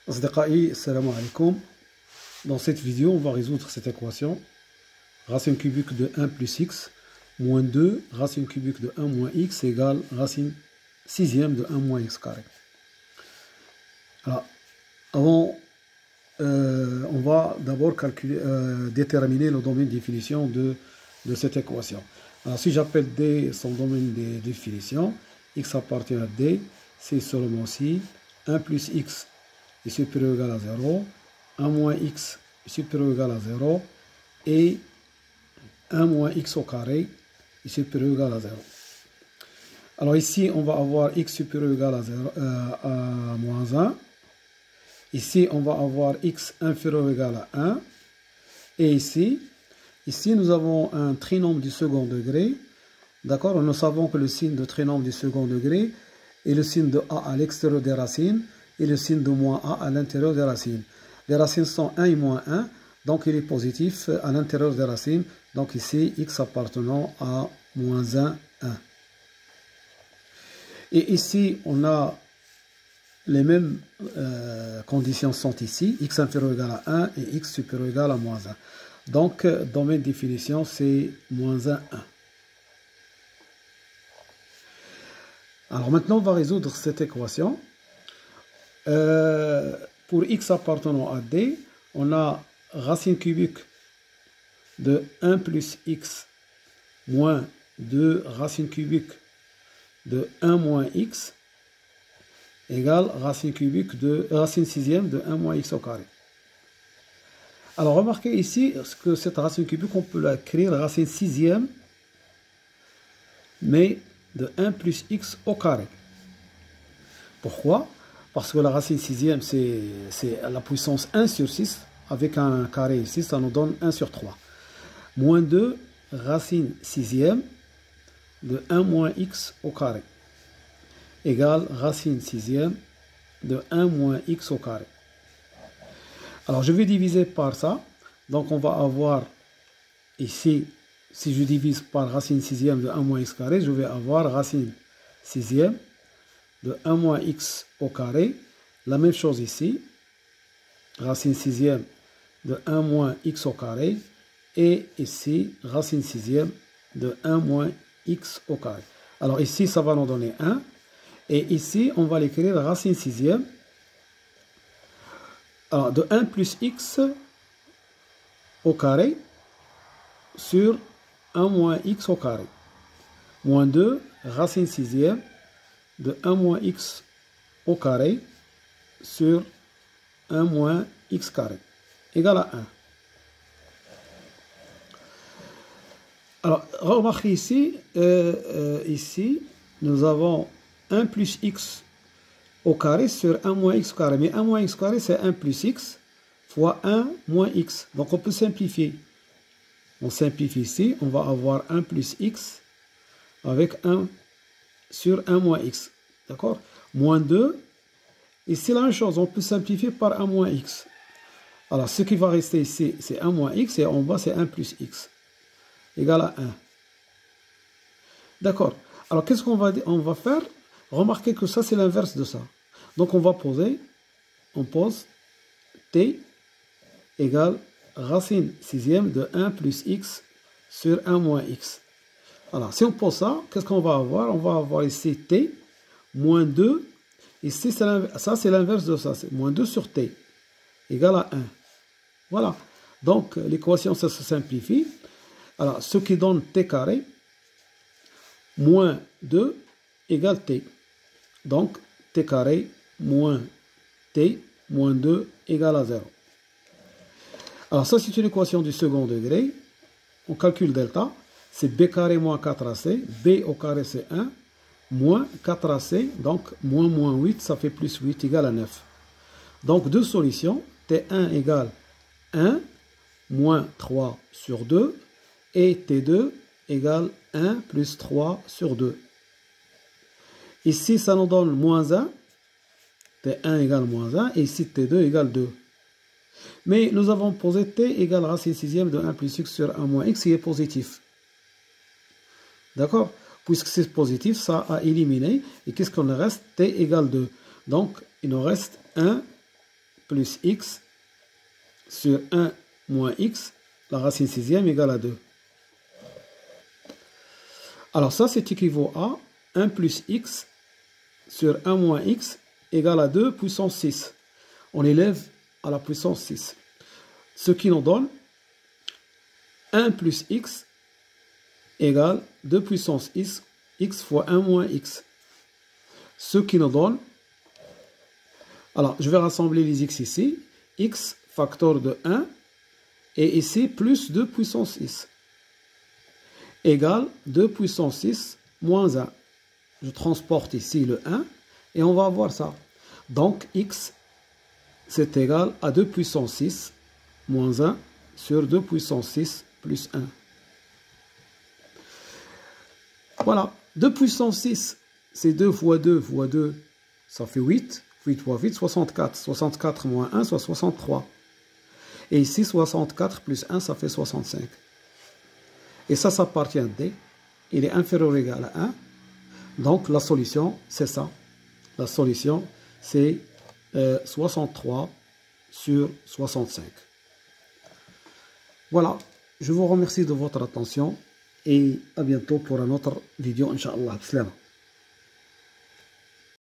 أصدقائي السلام عليكم. Dans cette vidéo, on va résoudre cette équation. Racine cubique de 1 plus x moins 2 racine cubique de 1 moins x égale racine sixième de 1 moins x carré. Alors, on va d'abord déterminer le domaine de définition de cette équation. Alors, si j'appelle D son domaine de définition, x appartient à D, c'est seulement si 1 plus x est supérieur ou égal à 0, 1 moins x est supérieur ou égal à 0, et 1 moins x au carré est supérieur ou égal à 0. Alors ici, on va avoir x supérieur ou égal à, 0, à moins 1. Ici, on va avoir x inférieur ou égal à 1. Et ici, nous avons un trinôme du second degré. D'accord? Nous savons que le signe de trinôme du second degré est le signe de a à l'extérieur des racines et le signe de moins a à l'intérieur des racines. Les racines sont 1 et moins 1, donc il est positif à l'intérieur des racines. Donc ici, x appartenant à moins 1, 1. Et ici, on a les mêmes conditions sont ici, x inférieur ou égal à 1 et x supérieur ou égal à moins 1. Donc, domaine de définition, c'est moins 1, 1. Alors maintenant, on va résoudre cette équation. Pour x appartenant à D, on a racine cubique de 1 plus x moins 2 racine cubique de 1 moins x égale racine sixième de 1 moins x au carré. Alors remarquez ici que cette racine cubique, on peut l'écrire racine sixième, mais de 1 plus x au carré. Pourquoi? Parce que la racine sixième, c'est la puissance 1 sur 6, avec un carré ici, ça nous donne 1 sur 3. Moins 2 racine sixième de 1 moins x au carré égale racine sixième de 1 moins x au carré. Alors je vais diviser par ça, donc on va avoir ici, si je divise par racine sixième de 1 moins x carré, je vais avoir racine sixième de 1 moins x au carré. La même chose ici, racine sixième de 1 moins x au carré, et ici, racine sixième de 1 moins x au carré. Alors ici, ça va nous donner 1, et ici, on va l'écrire racine sixième. Alors, de 1 plus x au carré sur 1 moins x au carré. Moins 2, racine sixième de 1 moins x au carré sur 1 moins x carré égal à 1. Alors, remarquez ici, ici, nous avons 1 plus x au carré sur 1 moins x carré. Mais 1 moins x carré, c'est 1 plus x fois 1 moins x. Donc, on peut simplifier. On simplifie ici. On va avoir 1 plus x avec 1 sur 1 moins x. D'accord? Moins 2. Et c'est la même chose. On peut simplifier par 1 moins x. Alors, ce qui va rester ici, c'est 1 moins x. Et en bas, c'est 1 plus x. Égal à 1. D'accord. Alors, qu'est-ce qu'on va faire? Remarquez que ça, c'est l'inverse de ça. Donc, on pose t égale racine sixième de 1 plus x sur 1 moins x. Alors, si on pose ça, qu'est-ce qu'on va avoir? On va avoir ici t moins 2. Ici, ça, c'est l'inverse de ça. C'est moins 2 sur t égale à 1. Voilà. Donc, l'équation, ça se simplifie. Alors, ce qui donne t carré moins 2 égale t. Donc, t carré moins t moins 2 égale à 0. Alors, ça, c'est une équation du second degré. On calcule delta. C'est b carré moins 4ac. b au carré, c'est 1. Moins 4ac. Donc, moins 8, ça fait plus 8 égale à 9. Donc, deux solutions. t1 égale 1 moins 3 sur 2. Et t2 égale 1 plus 3 sur 2. Ici, ça nous donne moins 1. T1 égale moins 1. Et ici, T2 égale 2. Mais nous avons posé T égale racine sixième de 1 plus x sur 1 moins x qui est positif. D'accord? Puisque c'est positif, ça a éliminé. Et qu'est-ce qu'on reste? T égale 2. Donc, il nous reste 1 plus x sur 1 moins x, la racine sixième égale à 2. Alors ça, c'est équivaut à 1 plus x sur 1 moins x égale à 2 puissance 6. On élève à la puissance 6. Ce qui nous donne 1 plus x égale 2 puissance x fois 1 moins x. Ce qui nous donne, alors je vais rassembler les x ici, x facteur de 1 et ici plus 2 puissance 6 égale 2 puissance 6 moins 1. Je transporte ici le 1 et on va avoir ça. Donc x c'est égal à 2 puissance 6 moins 1 sur 2 puissance 6 plus 1. Voilà, 2 puissance 6, c'est 2 fois 2 fois 2, ça fait 8. 8 fois 8, 64. 64 moins 1, soit 63. Et ici, 64 plus 1, ça fait 65. Et ça appartient à D. Il est inférieur ou égal à 1. Donc, la solution, c'est ça. La solution, c'est 63 sur 65. Voilà. Je vous remercie de votre attention. Et à bientôt pour un autre vidéo, Inch'Allah. Salam.